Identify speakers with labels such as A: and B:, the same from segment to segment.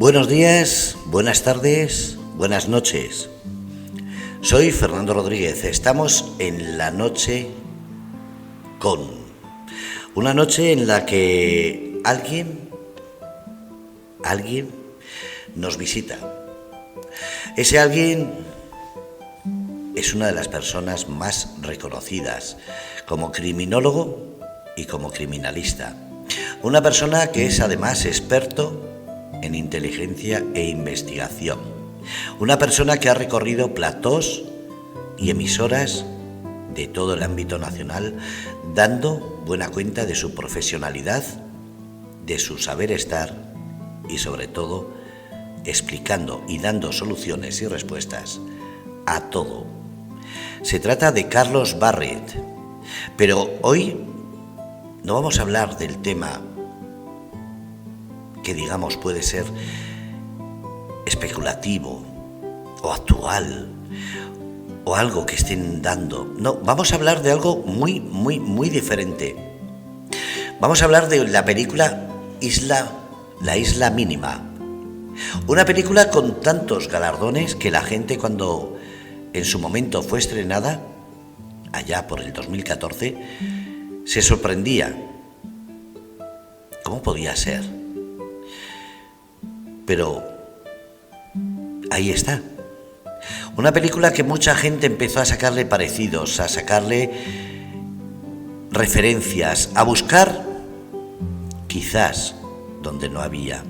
A: Buenos días, buenas tardes, buenas noches. Soy Fernando Rodríguez. Estamos en la noche con una noche en la que alguien nos visita. Ese alguien es una de las personas más reconocidas como criminólogo y como criminalista. Una persona que es además experto en inteligencia e investigación. Una persona que ha recorrido platós y emisoras de todo el ámbito nacional, dando buena cuenta de su profesionalidad, de su saber estar y sobre todo explicando y dando soluciones y respuestas a todo. Se trata de Carlos Barret, pero hoy no vamos a hablar del tema que digamos puede ser especulativo o actual o algo que estén dando. No, vamos a hablar de algo muy diferente. Vamos a hablar de la película La Isla Mínima. Una película con tantos galardones que la gente, cuando en su momento fue estrenada, allá por el 2014, se sorprendía. ¿Cómo podía ser? Pero ahí está. Una película que mucha gente empezó a sacarle parecidos, a sacarle referencias, a buscar quizás donde no había.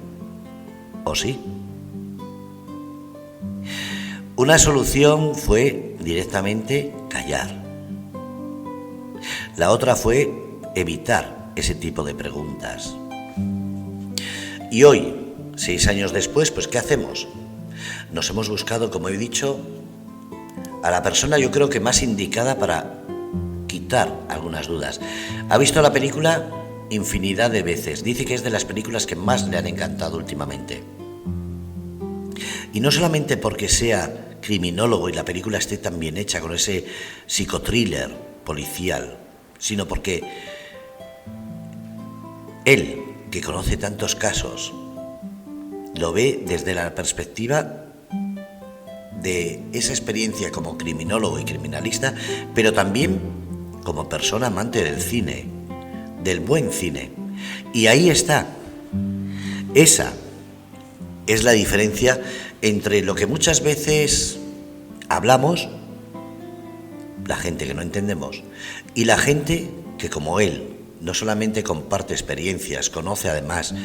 A: ¿O sí? Una solución fue directamente callar. La otra fue evitar ese tipo de preguntas. Y hoy, 6 años después, pues ¿qué hacemos? Nos hemos buscado, como he dicho, a la persona yo creo que más indicada para quitar algunas dudas. Ha visto la película infinidad de veces. Dice que es de las películas que más le han encantado últimamente. Y no solamente porque sea criminólogo y la película esté tan bien hecha con ese psicotriller policial, sino porque él, que conoce tantos casos, lo ve desde la perspectiva de esa experiencia como criminólogo y criminalista, pero también como persona amante del cine, del buen cine. Y ahí está. Esa es la diferencia entre lo que muchas veces hablamos, la gente que no entendemos, y la gente que, como él, no solamente comparte experiencias, conoce además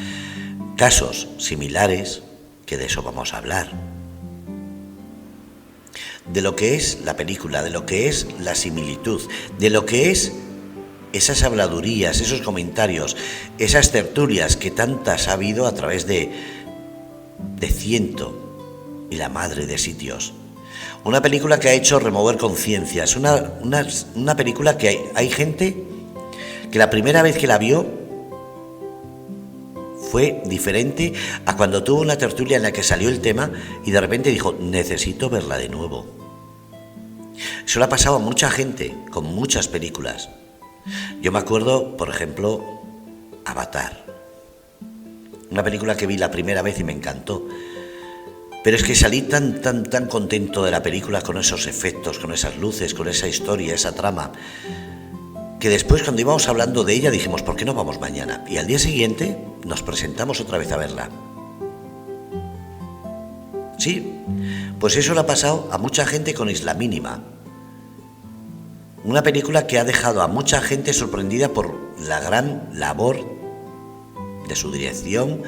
A: casos similares, que de eso vamos a hablar. De lo que es la película, de lo que es la similitud, de lo que es esas habladurías, esos comentarios, esas tertulias que tantas ha habido a través de ciento y la madre de sitios. Una película que ha hecho remover conciencias, una película que hay gente que la primera vez que la vio fue diferente a cuando tuvo una tertulia en la que salió el tema y de repente dijo, necesito verla de nuevo. Eso le ha pasado a mucha gente con muchas películas. Yo me acuerdo, por ejemplo, Avatar. Una película que vi la primera vez y me encantó. Pero es que salí tan contento de la película, con esos efectos, con esas luces, con esa historia, esa trama, que después, cuando íbamos hablando de ella, dijimos, ¿por qué no vamos mañana? Y al día siguiente nos presentamos otra vez a verla. Sí, pues eso le ha pasado a mucha gente con Isla Mínima. Una película que ha dejado a mucha gente sorprendida por la gran labor de su dirección,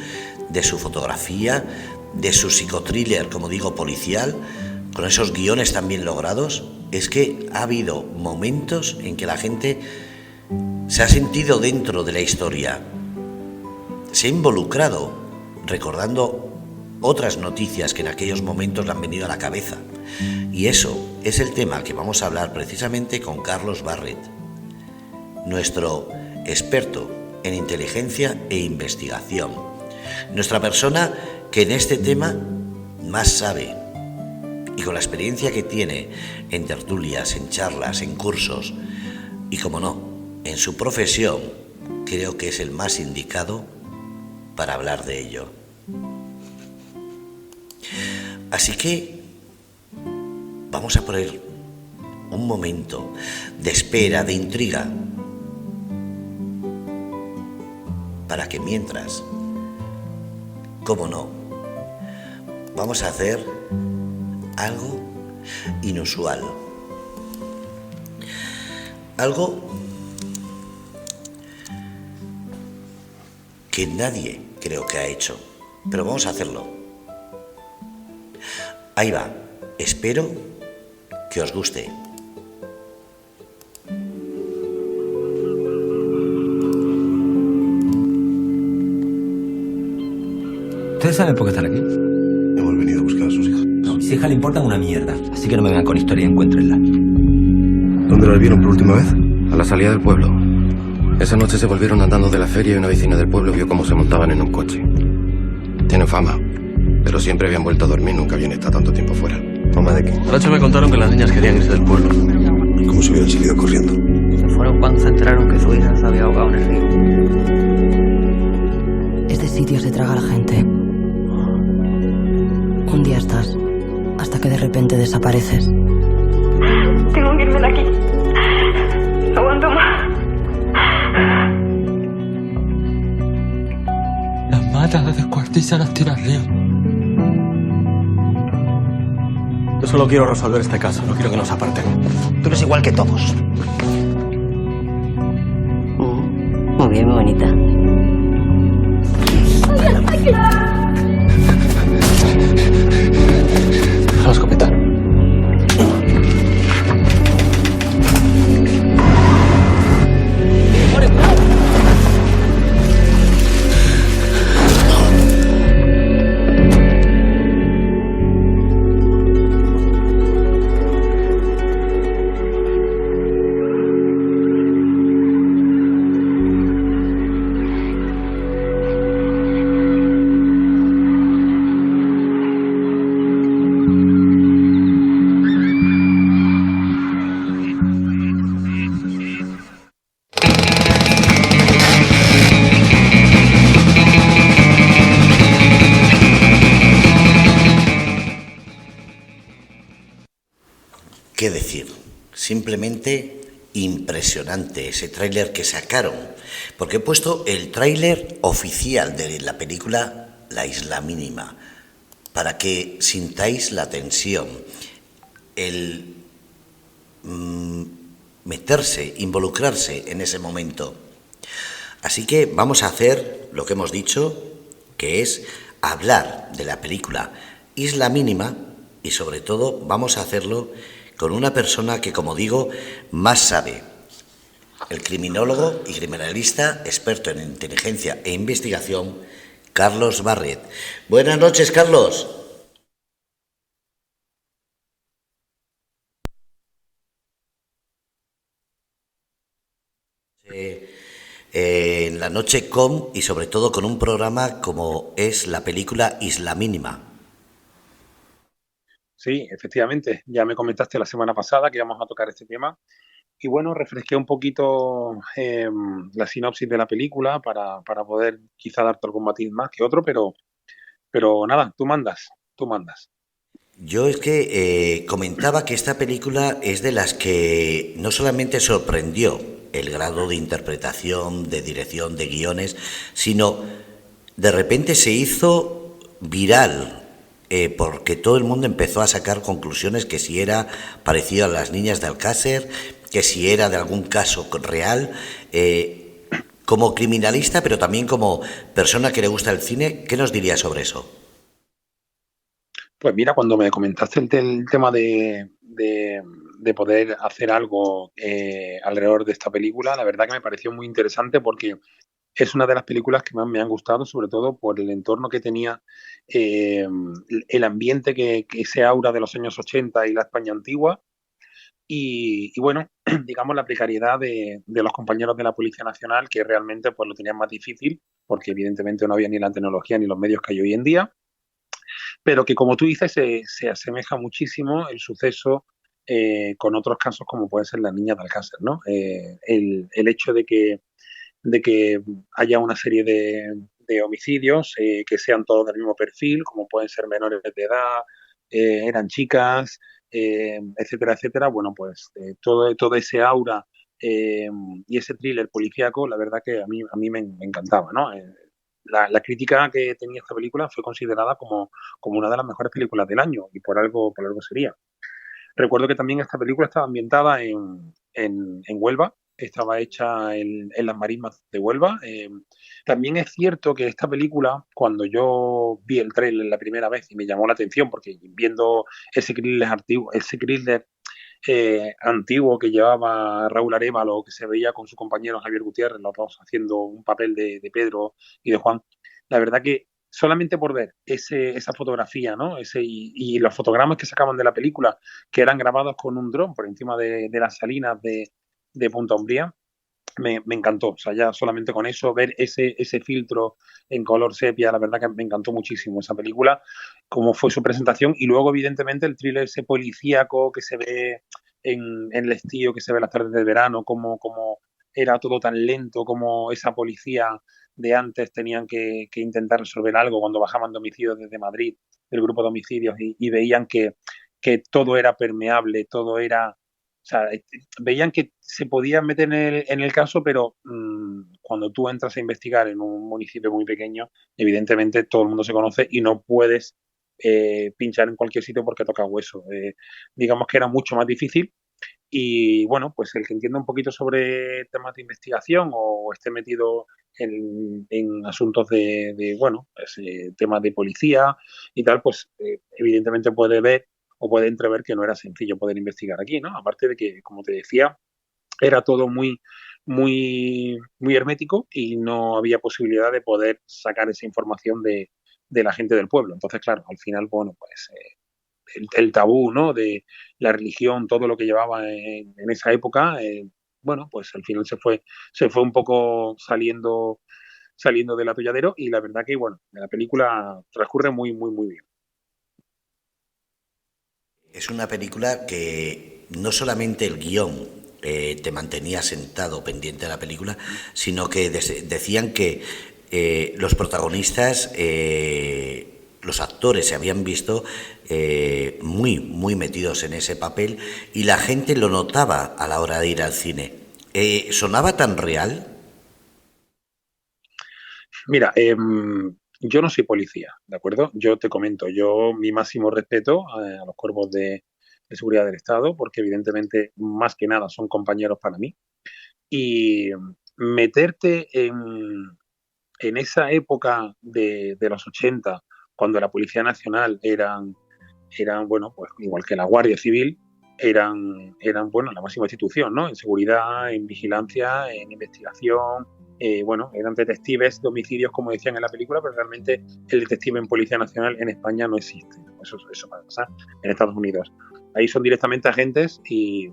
A: de su fotografía, de su psicotriller, como digo, policial, con esos guiones tan bien logrados. Es que ha habido momentos en que la gente se ha sentido dentro de la historia, se ha involucrado, recordando otras noticias que en aquellos momentos le han venido a la cabeza. Y eso es el tema que vamos a hablar precisamente con Carlos Barret, nuestro experto en inteligencia e investigación, nuestra persona que en este tema más sabe. Y con la experiencia que tiene en tertulias, en charlas, en cursos y, como no, en su profesión, creo que es el más indicado para hablar de ello. Así que vamos a poner un momento de espera, de intriga, para que mientras, cómo no, vamos a hacer algo inusual, algo que nadie creo que ha hecho, pero vamos a hacerlo. Ahí va, espero que os guste.
B: ¿Ustedes saben por qué están aquí?
C: Hemos venido a buscar a sus hijas.
B: No, mis hijas le importan una mierda, así que no me vengan con historia, encuéntrenla.
C: ¿Dónde las vieron por última vez?
D: A la salida del pueblo. Esa noche se volvieron andando de la feria y una vecina del pueblo vio cómo se montaban en un coche. Tienen fama, pero siempre habían vuelto a dormir, nunca habían estado tanto tiempo fuera.
C: ¿Fama de qué?
E: Anoche me contaron que las niñas querían irse del pueblo.
C: ¿Cómo se hubieran seguido corriendo?
F: Se fueron cuando se enteraron que su hija se había ahogado en el río.
G: Este sitio se traga a la gente. Un día estás, hasta que de repente desapareces.
H: Tengo que irme de aquí. No aguanto más.
E: Las matan, las descuartizan, las tiran al río. Yo solo quiero resolver este caso, no quiero que nos aparten.
F: Tú eres igual que todos. Muy bien, muy bonita.
E: La escopeta.
A: ¿Qué decir? Simplemente impresionante ese tráiler que sacaron, porque he puesto el tráiler oficial de la película La Isla Mínima, para que sintáis la tensión, el meterse, involucrarse en ese momento. Así que vamos a hacer lo que hemos dicho, que es hablar de la película Isla Mínima, y sobre todo vamos a hacerlo con una persona que, como digo, más sabe. El criminólogo y criminalista experto en inteligencia e investigación, Carlos Barret. Buenas noches, Carlos. En la noche y sobre todo con un programa como es la película Isla Mínima.
I: Sí, efectivamente, ya me comentaste la semana pasada que íbamos a tocar este tema y bueno, refresqué un poquito la sinopsis de la película para poder quizá darte algún matiz más que otro, pero nada, tú mandas.
A: Yo es que comentaba que esta película es de las que no solamente sorprendió el grado de interpretación, de dirección, de guiones, sino de repente se hizo viral. Porque todo el mundo empezó a sacar conclusiones que si era parecido a Las Niñas de Alcácer, que si era de algún caso real. Como criminalista, pero también como persona que le gusta el cine, ¿qué nos diría sobre eso?
I: Pues mira, cuando me comentaste el tema de poder hacer algo alrededor de esta película, la verdad que me pareció muy interesante porque es una de las películas que más me han gustado, sobre todo por el entorno que tenía, el ambiente que ese aura de los años 80 y la España antigua. Y bueno, digamos la precariedad de los compañeros de la Policía Nacional, que realmente pues lo tenían más difícil, porque evidentemente no había ni la tecnología ni los medios que hay hoy en día, pero que como tú dices se asemeja muchísimo el suceso con otros casos como pueden ser las niñas de Alcácer, ¿no? El hecho de que haya una serie de de homicidios que sean todos del mismo perfil, como pueden ser menores de edad, eran chicas, etcétera, etcétera. Bueno, pues todo ese aura y ese thriller policíaco, la verdad que a mí me encantaba, ¿no? La crítica que tenía esta película fue considerada como una de las mejores películas del año, y por algo sería. Recuerdo que también esta película estaba ambientada en Huelva, estaba hecha en las marismas de Huelva. También es cierto que esta película, cuando yo vi el tráiler la primera vez y me llamó la atención, porque viendo ese thriller antiguo que llevaba Raúl Arévalo, que se veía con su compañero Javier Gutiérrez, los dos haciendo un papel de Pedro y de Juan, la verdad que solamente por ver esa fotografía, ¿no? Y los fotogramas que sacaban de la película, que eran grabados con un dron por encima de las salinas de Punta Umbría, me encantó. O sea, ya solamente con eso, ver ese filtro en color sepia, la verdad que me encantó muchísimo esa película, como fue su presentación. Y luego, evidentemente, el thriller ese policíaco que se ve en el estío, que se ve las tardes de verano, como era todo tan lento, como esa policía de antes tenían que intentar resolver algo cuando bajaban de homicidios desde Madrid, del grupo de homicidios, y veían que todo era permeable, todo era... O sea, veían que se podían meter en el caso, pero cuando tú entras a investigar en un municipio muy pequeño, evidentemente todo el mundo se conoce y no puedes pinchar en cualquier sitio porque toca hueso. Digamos que era mucho más difícil. Y bueno, pues el que entienda un poquito sobre temas de investigación o esté metido en asuntos de bueno, pues, temas de policía y tal, pues evidentemente puede ver o puede entrever que no era sencillo poder investigar aquí, ¿no? Aparte de que, como te decía, era todo muy, muy, muy hermético y no había posibilidad de poder sacar esa información de la gente del pueblo. Entonces, claro, al final, bueno, pues el tabú, ¿no? De la religión, todo lo que llevaba en esa época, bueno, pues al final se fue un poco saliendo del atolladero, y la verdad que, bueno, la película transcurre muy, muy, muy bien.
A: Es una película que no solamente el guión te mantenía sentado pendiente de la película, sino que decían que los protagonistas, los actores se habían visto muy, muy metidos en ese papel y la gente lo notaba a la hora de ir al cine. ¿Sonaba tan real?
I: Mira, yo no soy policía, ¿de acuerdo? Yo te comento, mi máximo respeto a los cuerpos de seguridad del Estado, porque evidentemente, más que nada, son compañeros para mí. Y meterte en esa época de los 80, cuando la Policía Nacional eran, bueno, pues igual que la Guardia Civil, eran bueno, la máxima institución, ¿no? En seguridad, en vigilancia, en investigación. Bueno, eran detectives de homicidios, como decían en la película, pero realmente el detective en Policía Nacional en España no existe. Eso pasa en Estados Unidos. Ahí son directamente agentes y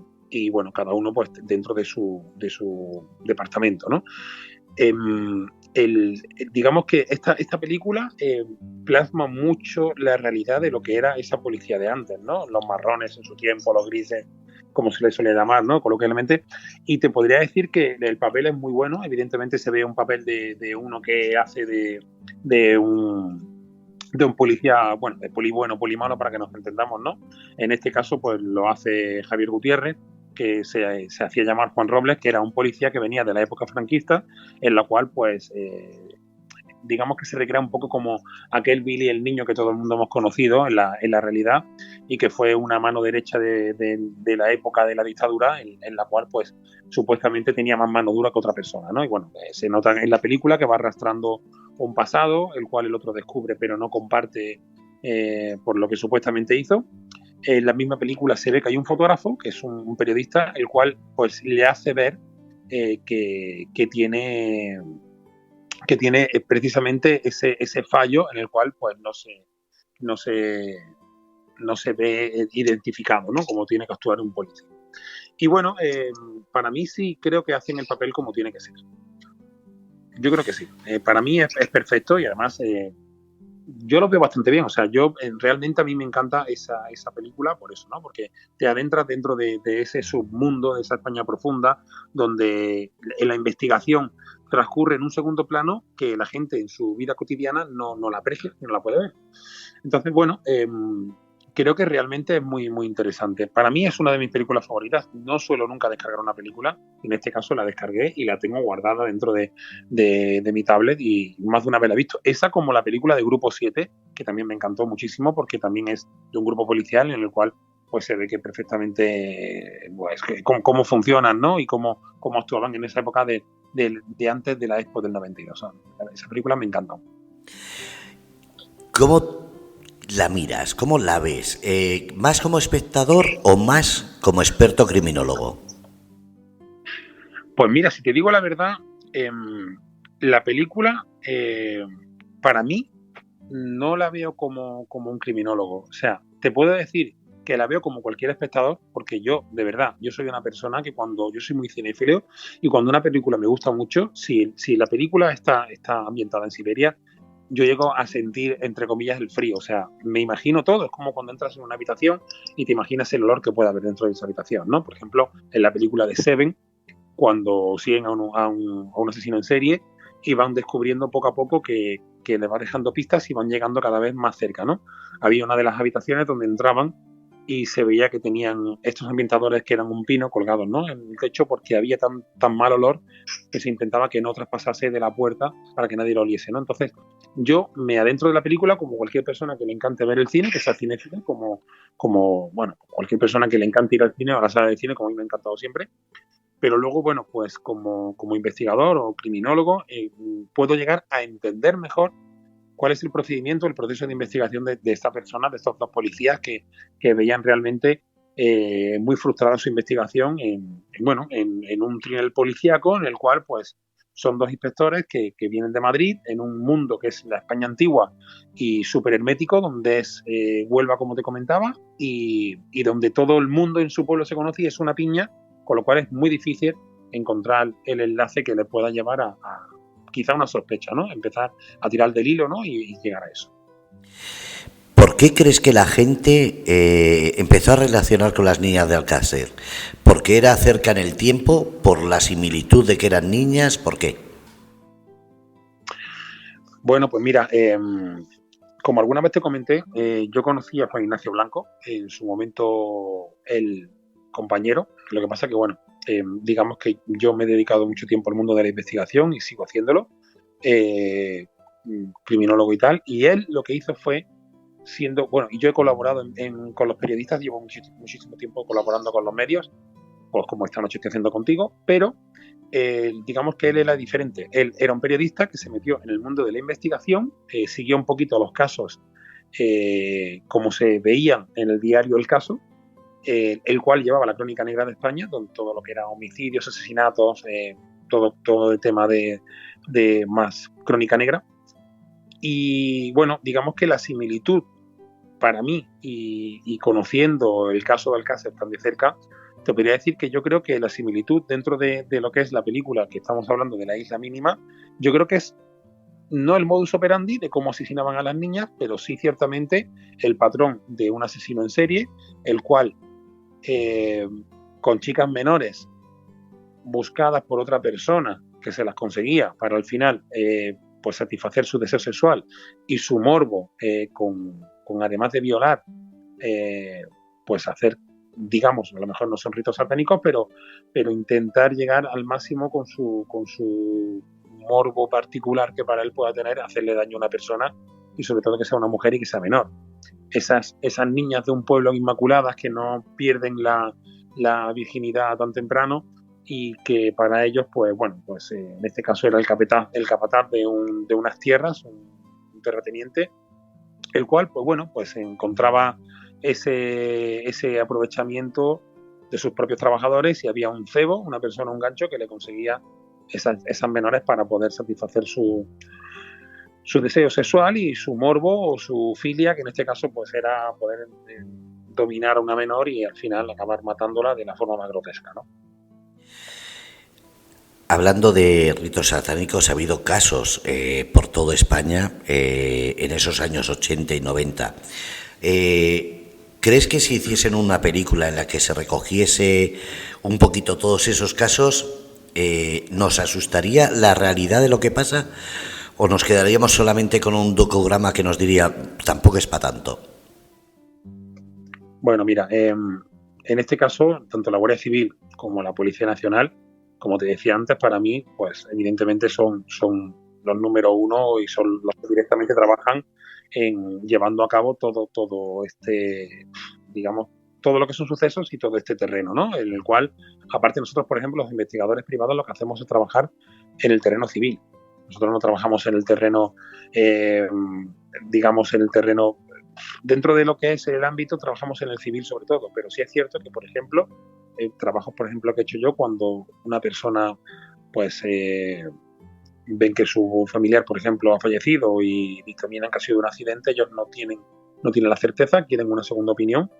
I: bueno, cada uno pues dentro de su departamento, ¿no? Digamos que esta película plasma mucho la realidad de lo que era esa policía de antes, ¿no? Los marrones en su tiempo, los grises, como se les suele llamar, ¿no? Coloquialmente. Y te podría decir que el papel es muy bueno. Evidentemente se ve un papel de uno que hace de un policía, bueno, de poli bueno, poli malo, para que nos entendamos, ¿no? En este caso, pues lo hace Javier Gutiérrez, que se hacía llamar Juan Robles, que era un policía que venía de la época franquista, en la cual, pues, digamos que se recrea un poco como aquel Billy el niño que todo el mundo hemos conocido en la realidad, y que fue una mano derecha de la época de la dictadura, en la cual, pues, supuestamente tenía más mano dura que otra persona, ¿no? Y bueno, se nota en la película que va arrastrando un pasado, el cual el otro descubre, pero no comparte por lo que supuestamente hizo. En la misma película se ve que hay un fotógrafo, que es un periodista, el cual pues le hace ver que tiene precisamente ese fallo en el cual pues no se ve identificado, ¿no? Como tiene que actuar un policía. Y bueno, para mí sí creo que hacen el papel como tiene que ser. Yo creo que sí. Para mí es perfecto, y además yo lo veo bastante bien. O sea, realmente a mí me encanta esa película por eso, ¿no? Porque te adentras dentro de ese submundo, de esa España profunda, donde en la investigación transcurre en un segundo plano que la gente en su vida cotidiana no la aprecia, no la puede ver. Entonces, bueno, creo que realmente es muy, muy interesante. Para mí es una de mis películas favoritas. No suelo nunca descargar una película. En este caso la descargué y la tengo guardada dentro de mi tablet y más de una vez la he visto. Esa como la película de Grupo 7, que también me encantó muchísimo porque también es de un grupo policial en el cual pues se ve que perfectamente pues, cómo funcionan, ¿no? Y cómo actuaban en esa época de antes de la Expo del 92. Esa película me encantó.
A: ¿Cómo la miras? ¿Cómo la ves? ¿Más como espectador o más como experto criminólogo?
I: Pues mira, si te digo la verdad, la película, para mí, no la veo como un criminólogo. O sea, te puedo decir que la veo como cualquier espectador, porque yo, de verdad, yo soy una persona que cuando yo soy muy cinéfilo y cuando una película me gusta mucho, si la película está ambientada en Siberia, yo llego a sentir, entre comillas, el frío. O sea, me imagino todo. Es como cuando entras en una habitación y te imaginas el olor que puede haber dentro de esa habitación, ¿no? Por ejemplo, en la película de Seven, cuando siguen a un asesino en serie y van descubriendo poco a poco que le va dejando pistas y van llegando cada vez más cerca, ¿no? Había una de las habitaciones donde entraban y se veía que tenían estos ambientadores que eran un pino colgados, ¿no?, en el techo, porque había tan mal olor que se intentaba que no traspasase de la puerta para que nadie lo oliese, ¿no? Entonces, yo me adentro de la película como cualquier persona que le encante ver el cine, que sea cinéfilo, como bueno, cualquier persona que le encante ir al cine o a la sala de cine, como a mí me ha encantado siempre. Pero luego, bueno, pues como investigador o criminólogo, puedo llegar a entender mejor cuál es el procedimiento, el proceso de investigación de esta persona, de estos dos policías que veían realmente muy frustrada su investigación en un trinel policíaco en el cual pues son dos inspectores que vienen de Madrid, en un mundo que es la España antigua y súper hermético, donde es Huelva, como te comentaba, y donde todo el mundo en su pueblo se conoce y es una piña, con lo cual es muy difícil encontrar el enlace que le pueda llevar a quizá una sospecha, ¿no? Empezar a tirar del hilo, ¿no? Y llegar a eso.
A: ¿Por qué crees que la gente empezó a relacionar con las niñas de Alcácer? ¿Porque era cerca en el tiempo? ¿Por la similitud de que eran niñas? ¿Por qué?
I: Bueno, pues mira, como alguna vez te comenté, yo conocí a Juan Ignacio Blanco, en su momento el compañero. Lo que pasa que, bueno, digamos que yo me he dedicado mucho tiempo al mundo de la investigación y sigo haciéndolo, criminólogo y tal, y él lo que hizo fue y yo he colaborado con los periodistas, llevo muchísimo tiempo colaborando con los medios, pues como esta noche estoy haciendo contigo, pero digamos que él era diferente. Él era un periodista que se metió en el mundo de la investigación, siguió un poquito los casos como se veían en el diario El Caso, el cual llevaba la Crónica Negra de España, donde todo lo que era homicidios, asesinatos, todo el tema de más crónica negra. Y bueno, digamos que la similitud para mí, y conociendo el caso de Alcácer tan de cerca, te podría decir que yo creo que la similitud dentro de lo que es la película que estamos hablando de La Isla Mínima, yo creo que es no el modus operandi de cómo asesinaban a las niñas, pero sí ciertamente el patrón de un asesino en serie, el cual con chicas menores buscadas por otra persona que se las conseguía para al final pues satisfacer su deseo sexual y su morbo con además de violar pues hacer, digamos, a lo mejor no son ritos satánicos, pero intentar llegar al máximo con su morbo particular que para él pueda tener, hacerle daño a una persona y sobre todo que sea una mujer y que sea menor. Esas niñas de un pueblo inmaculadas que no pierden la virginidad tan temprano y que para ellos, pues bueno, pues en este caso era el capataz de unas tierras, un terrateniente, el cual, pues bueno, pues encontraba ese aprovechamiento de sus propios trabajadores y había un cebo, una persona, un gancho que le conseguía esas menores para poder satisfacer su deseo sexual y su morbo o su filia, que en este caso pues era poder dominar a una menor y al final acabar matándola de la forma más grotesca, ¿no?
A: Hablando de ritos satánicos, ha habido casos por toda España en esos años 80 y 90. ¿Crees que si hiciesen una película en la que se recogiese un poquito todos esos casos, ¿nos asustaría la realidad de lo que pasa o nos quedaríamos solamente con un docograma que nos diría tampoco es para tanto?
I: Bueno, mira, en este caso, tanto la Guardia Civil como la Policía Nacional, como te decía antes, para mí, pues evidentemente son los número uno y son los que directamente trabajan en llevando a cabo todo este, digamos, todo lo que son sucesos y todo este terreno, ¿no? En el cual, aparte nosotros, por ejemplo, los investigadores privados lo que hacemos es trabajar en el terreno civil. Nosotros no trabajamos en el terreno, digamos, en el terreno, dentro de lo que es el ámbito, trabajamos en el civil sobre todo, pero sí es cierto que, por ejemplo, trabajos, por ejemplo, que he hecho yo cuando una persona, pues, ven que su familiar, por ejemplo, ha fallecido y dictaminan que ha sido un accidente, ellos no tienen la certeza, quieren una segunda opinión.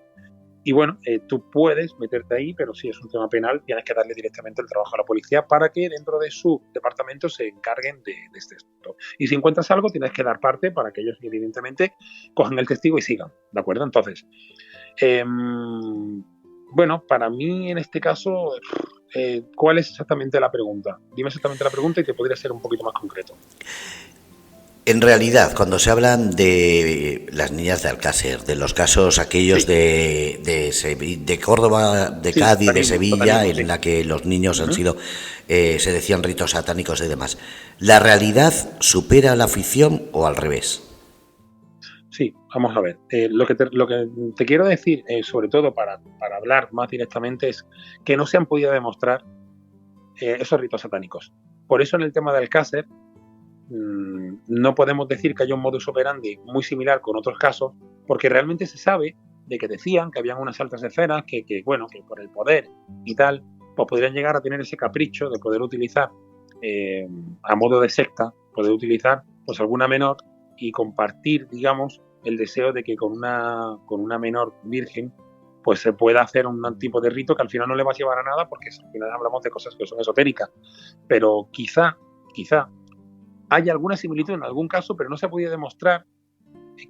I: Y bueno, tú puedes meterte ahí, pero si es un tema penal, tienes que darle directamente el trabajo a la policía para que dentro de su departamento se encarguen de este asunto. Y si encuentras algo, tienes que dar parte para que ellos, evidentemente, cojan el testigo y sigan, ¿de acuerdo? Entonces, bueno, para mí en este caso, ¿cuál es exactamente la pregunta? Dime exactamente la pregunta y te podría ser un poquito más concreto.
A: En realidad, cuando se hablan de las niñas de Alcácer, de los casos aquellos
I: Sí.
A: de Córdoba, de
I: Sí,
A: Cádiz, de
I: totalmente,
A: Sevilla, en
I: sí.
A: la que los niños han sido, se decían ritos satánicos y demás, ¿la realidad supera la ficción o al revés?
I: Sí, vamos a ver. Lo que te quiero decir, sobre todo para hablar más directamente, es que no se han podido demostrar esos ritos satánicos. Por eso en el tema de Alcácer no podemos decir que haya un modus operandi muy similar con otros casos, porque realmente se sabe de que decían que habían unas altas esferas que bueno, que por el poder y tal, pues podrían llegar a tener ese capricho de poder utilizar a modo de secta, poder utilizar pues alguna menor y compartir, digamos, el deseo de que con una menor virgen pues se pueda hacer un tipo de rito que al final no le va a llevar a nada, porque al final hablamos de cosas que son esotéricas, pero quizá hay alguna similitud en algún caso, pero no se ha podido demostrar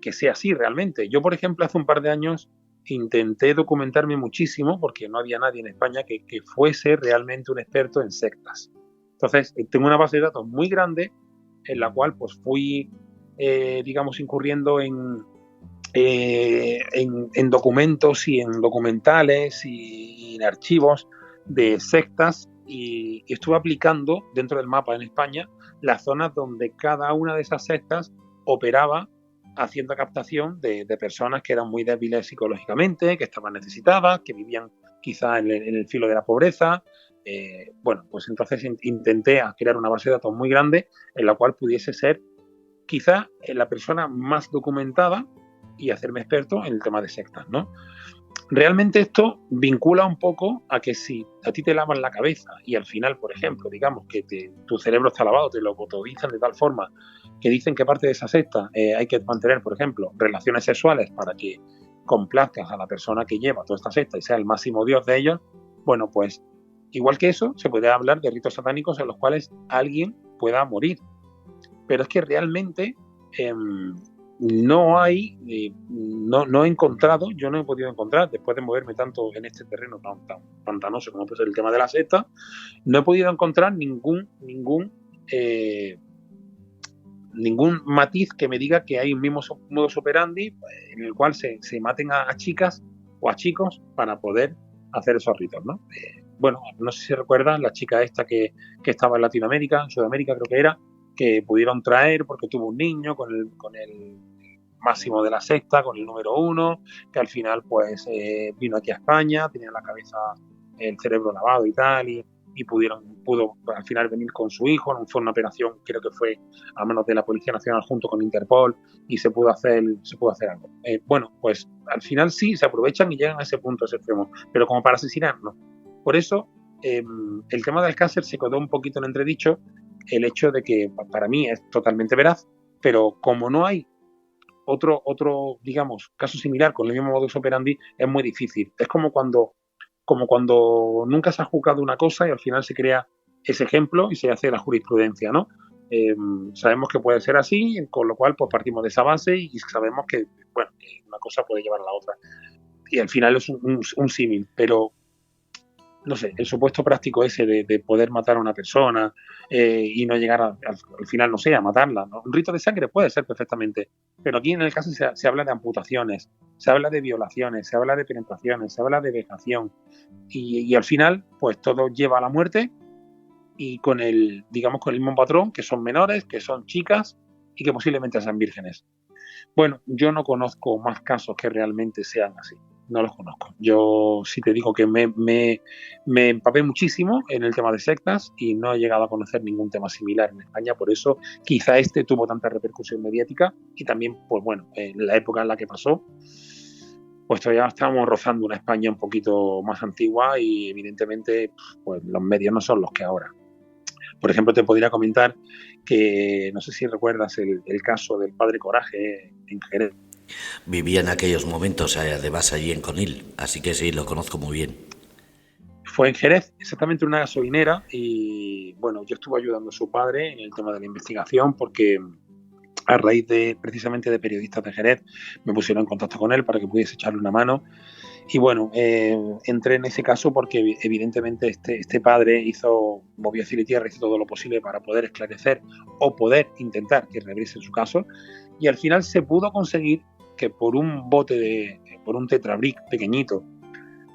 I: que sea así realmente. Yo, por ejemplo, hace un par de años intenté documentarme muchísimo porque no había nadie en España que fuese realmente un experto en sectas. Entonces, tengo una base de datos muy grande en la cual pues fui, digamos, incurriendo en documentos y en documentales y en archivos de sectas y estuve aplicando dentro del mapa en España las zonas donde cada una de esas sectas operaba haciendo captación de personas que eran muy débiles psicológicamente, que estaban necesitadas, que vivían quizá en el filo de la pobreza. Bueno, pues entonces intenté crear una base de datos muy grande en la cual pudiese ser quizá la persona más documentada y hacerme experto en el tema de sectas, ¿no? Realmente esto vincula un poco a que si a ti te lavan la cabeza y al final, por ejemplo, digamos que tu cerebro está lavado, te lo botonizan de tal forma que dicen que parte de esa secta hay que mantener, por ejemplo, relaciones sexuales para que complazcas a la persona que lleva toda esta secta y sea el máximo dios de ellos, bueno, pues igual que eso, se puede hablar de ritos satánicos en los cuales alguien pueda morir. Pero es que realmente no he encontrado, yo no he podido encontrar, después de moverme tanto en este terreno tan pantanoso como puede ser el tema de la secta, no he podido encontrar ningún matiz que me diga que hay un mismo modus operandi en el cual se maten a chicas o a chicos para poder hacer esos ritos, ¿no? Bueno, no sé si recuerdan la chica esta que estaba en Latinoamérica, en Sudamérica creo que era, que pudieron traer porque tuvo un niño con el máximo de la secta, con el número 1, que al final pues vino aquí a España, tenía la cabeza, el cerebro lavado y tal, y pudo al final venir con su hijo, fue una operación, creo que fue a manos de la Policía Nacional junto con Interpol, y se pudo hacer algo. Bueno, pues al final sí, se aprovechan y llegan a ese punto, a ese extremo, pero como para asesinar, no. Por eso, el tema de Alcácer se quedó un poquito en entredicho, el hecho de que para mí es totalmente veraz, pero como no hay otro, digamos, caso similar con el mismo modus operandi, es muy difícil. Es como cuando nunca se ha juzgado una cosa y al final se crea ese ejemplo y se hace la jurisprudencia, ¿no? Sabemos que puede ser así, con lo cual pues partimos de esa base y sabemos que, bueno, que una cosa puede llevar a la otra. Y al final es un símil, pero no sé, el supuesto práctico ese de poder matar a una persona y no llegar al final, no sé, a matarla, ¿no? Un rito de sangre puede ser perfectamente, pero aquí en el caso se habla de amputaciones, se habla de violaciones, se habla de penetraciones, se habla de vejación y al final pues todo lleva a la muerte y con el mismo patrón, que son menores, que son chicas y que posiblemente sean vírgenes. Bueno, yo no conozco más casos que realmente sean así. No los conozco. Yo sí te digo que me empapé muchísimo en el tema de sectas y no he llegado a conocer ningún tema similar en España. Por eso quizá este tuvo tanta repercusión mediática y también, pues bueno, en la época en la que pasó, pues todavía estábamos rozando una España un poquito más antigua y evidentemente pues los medios no son los que ahora. Por ejemplo, te podría comentar que, no sé si recuerdas el caso del padre Coraje en Jerez.
A: Vivía en aquellos momentos, además, allí en Conil, así que sí, lo conozco muy bien.
I: Fue en Jerez, exactamente en una gasolinera, y bueno, yo estuve ayudando a su padre en el tema de la investigación porque a raíz precisamente de periodistas de Jerez me pusieron en contacto con él para que pudiese echarle una mano. Y bueno, entré en ese caso porque evidentemente este padre movió cielo y tierra, hizo todo lo posible para poder esclarecer o poder intentar que reabriese su caso, y al final se pudo conseguir que por un tetrabric pequeñito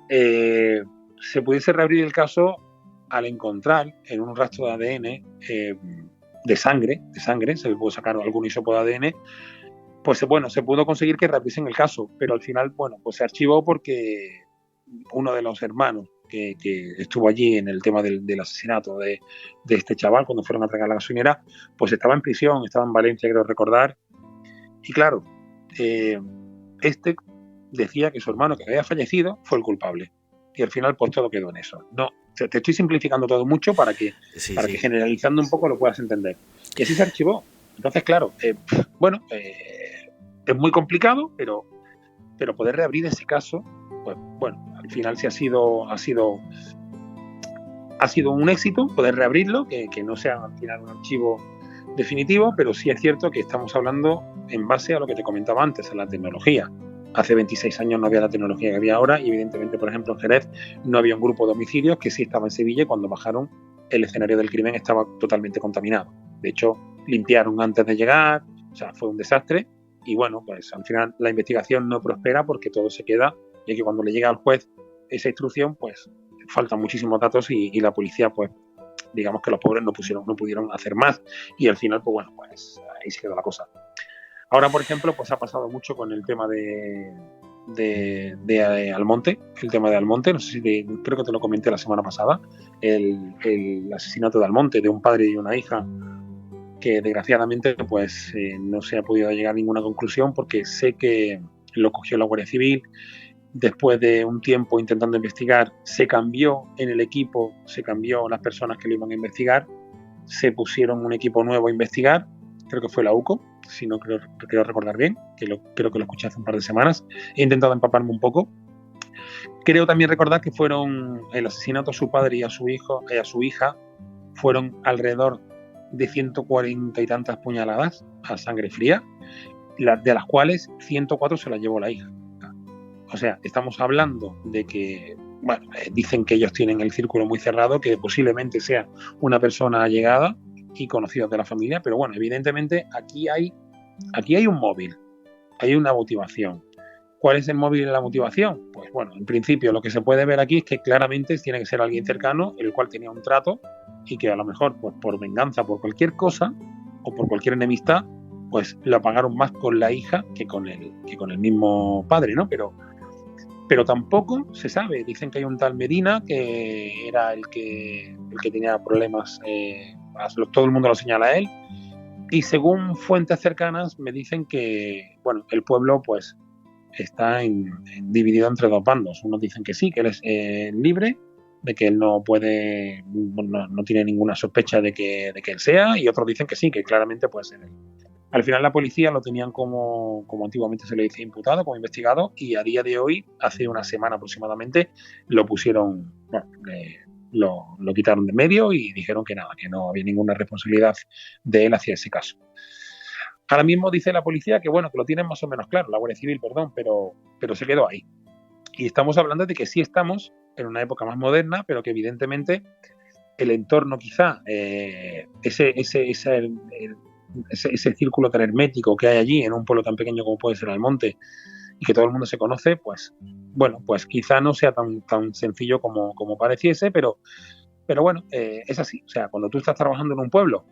I: se pudiese reabrir el caso al encontrar en un rastro de ADN de sangre, se le pudo sacar algún hisopo de ADN, pues bueno, se pudo conseguir que reabriesen el caso, pero al final, bueno, pues se archivó porque uno de los hermanos que estuvo allí en el tema del asesinato de este chaval cuando fueron a entregar la gasolinera, pues estaba en prisión, estaba en Valencia, creo recordar, y claro, este decía que su hermano que había fallecido fue el culpable. Y al final pues todo quedó en eso. No, te estoy simplificando todo mucho para que que generalizando un poco lo puedas entender. Y así se archivó. Entonces, claro, es muy complicado, pero poder reabrir ese caso, pues bueno, al final sí ha sido un éxito poder reabrirlo, que no sea al final un archivo definitivo, pero sí es cierto que estamos hablando en base a lo que te comentaba antes, a la tecnología. Hace 26 años no había la tecnología que había ahora y evidentemente, por ejemplo, en Jerez no había un grupo de homicidios, que sí estaba en Sevilla, y cuando bajaron el escenario del crimen estaba totalmente contaminado. De hecho, limpiaron antes de llegar, o sea, fue un desastre y bueno, pues al final la investigación no prospera porque todo se queda, y que cuando le llega al juez esa instrucción, pues faltan muchísimos datos y la policía, pues digamos que los pobres no pudieron hacer más y al final, pues bueno, pues ahí se quedó la cosa. Ahora, por ejemplo, pues ha pasado mucho con el tema de Almonte, el tema de Almonte, no sé si creo que te lo comenté la semana pasada, el asesinato de Almonte, de un padre y una hija, que desgraciadamente pues no se ha podido llegar a ninguna conclusión porque sé que lo cogió la Guardia Civil. Después de un tiempo intentando investigar, se cambió en el equipo, se cambió las personas que lo iban a investigar, se pusieron un equipo nuevo a investigar, creo que fue la UCO, si no creo recordar bien, creo que lo escuché hace un par de semanas. He intentado empaparme un poco. Creo también recordar que fueron el asesinato a su padre y a su hija, fueron alrededor de 140 y tantas puñaladas a sangre fría, de las cuales 104 se las llevó la hija. O sea, estamos hablando de que, bueno, dicen que ellos tienen el círculo muy cerrado, que posiblemente sea una persona allegada y conocida de la familia, pero bueno, evidentemente aquí hay un móvil, hay una motivación. ¿Cuál es el móvil y la motivación? Pues bueno, en principio lo que se puede ver aquí es que claramente tiene que ser alguien cercano, el cual tenía un trato y que a lo mejor pues, por venganza, por cualquier cosa o por cualquier enemistad, pues lo pagaron más con la hija que con el mismo padre, ¿no? Pero tampoco se sabe. Dicen que hay un tal Medina que era el que tenía problemas, todo el mundo lo señala a él, y según fuentes cercanas me dicen que, bueno, el pueblo pues está dividido entre dos bandos. Unos dicen que sí, que él es libre, de que él no tiene ninguna sospecha de que él sea, y otros dicen que sí, que claramente puede ser él. Al final la policía lo tenían como antiguamente se le dice, imputado, como investigado, y a día de hoy, hace una semana aproximadamente, lo pusieron, bueno, lo quitaron de medio y dijeron que nada, que no había ninguna responsabilidad de él hacia ese caso. Ahora mismo dice la policía que bueno, que lo tienen más o menos claro, la Guardia Civil, perdón, pero se quedó ahí. Y estamos hablando de que sí estamos en una época más moderna, pero que evidentemente el entorno quizá, ese círculo tan hermético que hay allí en un pueblo tan pequeño como puede ser Almonte y que todo el mundo se conoce, pues bueno, pues quizá no sea tan sencillo como pareciese, pero bueno, es así. O sea, cuando tú estás trabajando en un pueblo,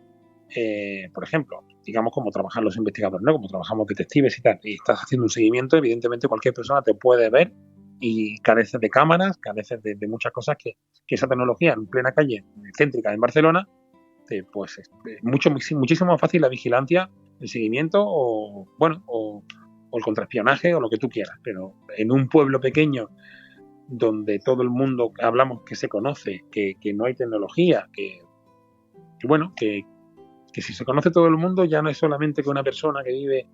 I: por ejemplo, digamos como trabajan los investigadores, ¿no? Como trabajamos detectives y tal, y estás haciendo un seguimiento, evidentemente cualquier persona te puede ver y careces de cámaras, careces de muchas cosas que esa tecnología en plena calle céntrica en Barcelona, pues es muchísimo más fácil la vigilancia, el seguimiento o el contraespionaje o lo que tú quieras. Pero en un pueblo pequeño donde todo el mundo hablamos que se conoce, que no hay tecnología, que si se conoce todo el mundo ya no es solamente que una persona que vive,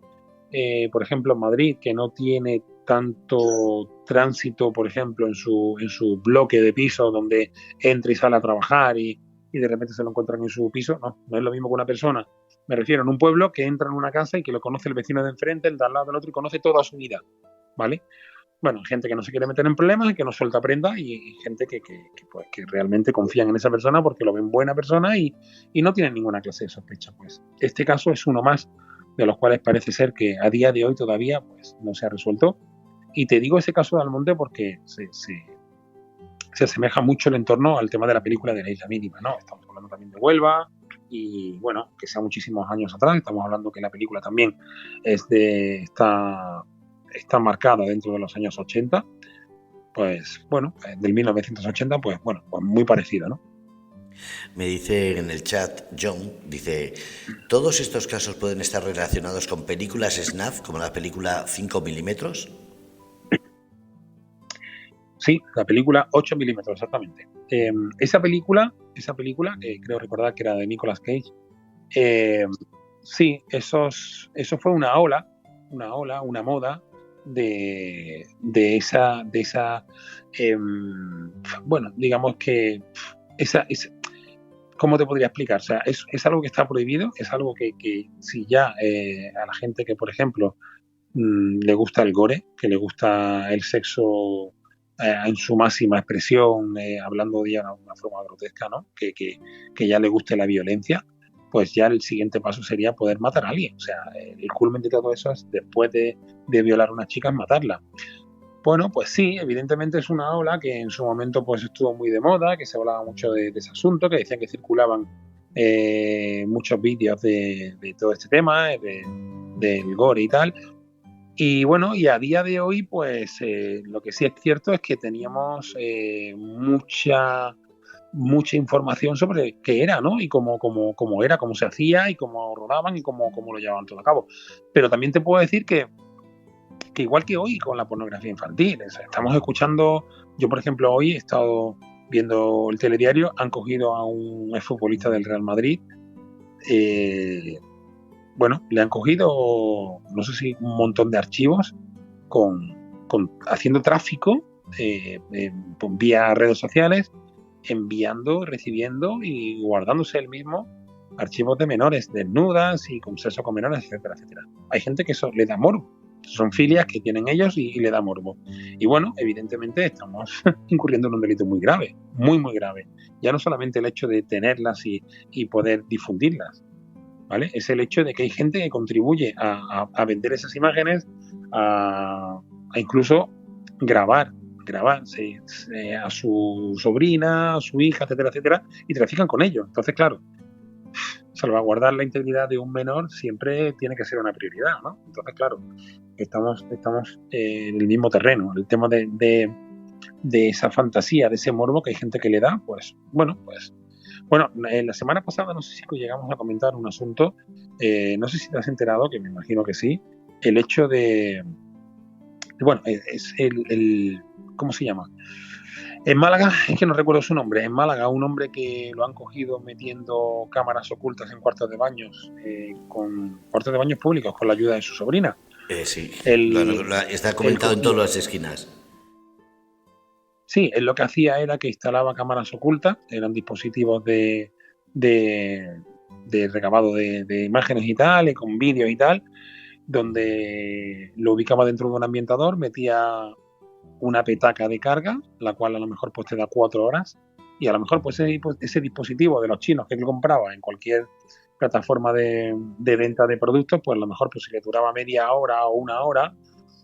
I: por ejemplo, en Madrid, que no tiene tanto tránsito, por ejemplo, en su bloque de piso donde entra y sale a trabajar y de repente se lo encuentran en su piso. No es lo mismo que una persona, me refiero, en un pueblo que entra en una casa y que lo conoce el vecino de enfrente, el de al lado del otro, y conoce toda su vida, ¿vale? Bueno, gente que no se quiere meter en problemas, que no suelta prenda, y gente que realmente confían en esa persona porque lo ven buena persona y no tienen ninguna clase de sospecha. Pues este caso es uno más de los cuales parece ser que a día de hoy todavía pues no se ha resuelto. Y te digo ese caso de Almonte porque se asemeja mucho el entorno al tema de la película de La Isla Mínima, ¿no? Estamos hablando también de Huelva y, bueno, que sea muchísimos años atrás. Estamos hablando que la película también está marcada dentro de los años 80, pues, bueno, del 1980, pues, bueno, pues muy parecido, ¿no?
A: Me dice en el chat John, dice, ¿todos estos casos pueden estar relacionados con películas snuff, como la película 5 milímetros?
I: Sí, la película 8 milímetros, exactamente. Esa película, creo recordar que era de Nicolas Cage, sí, eso fue una moda de esa bueno, digamos que esa ¿cómo te podría explicar? O sea, es algo que está prohibido, es algo que si ya a la gente que, por ejemplo, le gusta el gore, que le gusta el sexo en su máxima expresión, hablando de una forma grotesca, ¿no? Que ya le guste la violencia, pues ya el siguiente paso sería poder matar a alguien. O sea, el culmen de todo eso es, después de violar a una chica, matarla. Bueno, pues sí, evidentemente es una ola que en su momento pues estuvo muy de moda, que se hablaba mucho de ese asunto, que decían que circulaban muchos vídeos de todo este tema, del gore y tal. Y bueno, y a día de hoy, pues lo que sí es cierto es que teníamos mucha información sobre qué era, ¿no? Y cómo era, cómo se hacía y cómo rodaban y cómo lo llevaban todo a cabo. Pero también te puedo decir que igual que hoy con la pornografía infantil, o sea, estamos escuchando, yo por ejemplo hoy he estado viendo el telediario, han cogido a un exfutbolista del Real Madrid, bueno, le han cogido, no sé si un montón de archivos haciendo tráfico vía redes sociales, enviando, recibiendo y guardándose él mismo archivos de menores desnudas y con sexo con menores, etcétera, etcétera. Hay gente que eso le da morbo. Son filias que tienen ellos y le da morbo. Y bueno, evidentemente estamos incurriendo en un delito muy grave, muy, muy grave. Ya no solamente el hecho de tenerlas y poder difundirlas, ¿vale? Es el hecho de que hay gente que contribuye a vender esas imágenes, a incluso grabar a su sobrina, a su hija, etcétera, etcétera, y trafican con ellos. Entonces, claro, salvaguardar la integridad de un menor siempre tiene que ser una prioridad, ¿no? Entonces, claro, estamos en el mismo terreno. El tema de esa fantasía, de ese morbo que hay gente que le da, pues, bueno, la semana pasada no sé si llegamos a comentar un asunto, no sé si te has enterado, que me imagino que sí, el hecho de, bueno, es el ¿cómo se llama? En Málaga, es que no recuerdo su nombre, en Málaga un hombre que lo han cogido metiendo cámaras ocultas en cuartos de baños, con cuartos de baños públicos, con la ayuda de su sobrina.
A: Sí, está comentado en todas las esquinas.
I: Sí, él lo que hacía era que instalaba cámaras ocultas, eran dispositivos de recabado de imágenes y tal, y con vídeos y tal, donde lo ubicaba dentro de un ambientador, metía una petaca de carga, la cual a lo mejor pues te da 4 horas, y a lo mejor pues ese dispositivo de los chinos que él compraba en cualquier plataforma de venta de productos, pues a lo mejor pues si le duraba media hora o una hora,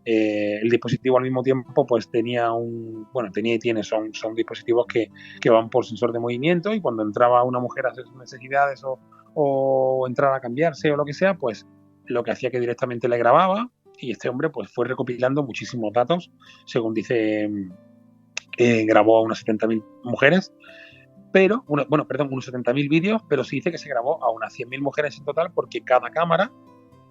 I: el dispositivo al mismo tiempo pues tenía y tiene, son dispositivos que van por sensor de movimiento, y cuando entraba una mujer a hacer sus necesidades o entraba a cambiarse o lo que sea, pues lo que hacía que directamente le grababa, y este hombre pues fue recopilando muchísimos datos. Según dice, grabó a unas 70.000 mujeres, pero, unos 70.000 vídeos, pero se dice que se grabó a unas 100.000 mujeres en total, porque cada cámara,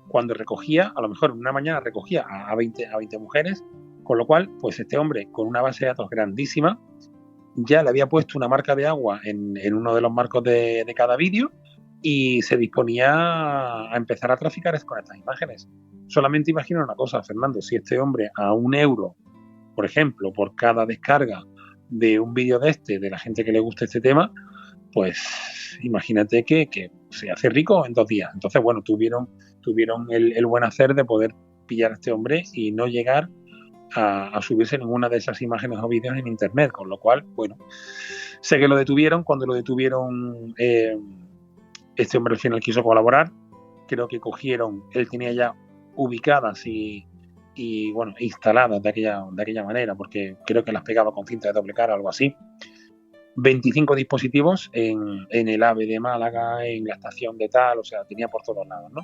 I: cuando recogía, a lo mejor en una mañana recogía a 20 mujeres, con lo cual, pues este hombre, con una base de datos grandísima, ya le había puesto una marca de agua en uno de los marcos de cada vídeo, y se disponía a empezar a traficar con estas imágenes. Solamente imagina una cosa, Fernando, si este hombre a €1, por ejemplo, por cada descarga de un vídeo de la gente que le gusta este tema, pues imagínate que se hace rico en 2 días. Entonces, bueno, tuvieron el buen hacer de poder pillar a este hombre y no llegar a subirse ninguna de esas imágenes o vídeos en internet, con lo cual, bueno, sé que lo detuvieron. Cuando lo detuvieron, este hombre al final quiso colaborar. Creo que él tenía ya ubicadas y bueno, instaladas de aquella manera, porque creo que las pegaba con cinta de doble cara o algo así. 25 dispositivos en el AVE de Málaga, en la estación de tal, o sea, tenía por todos lados, ¿no?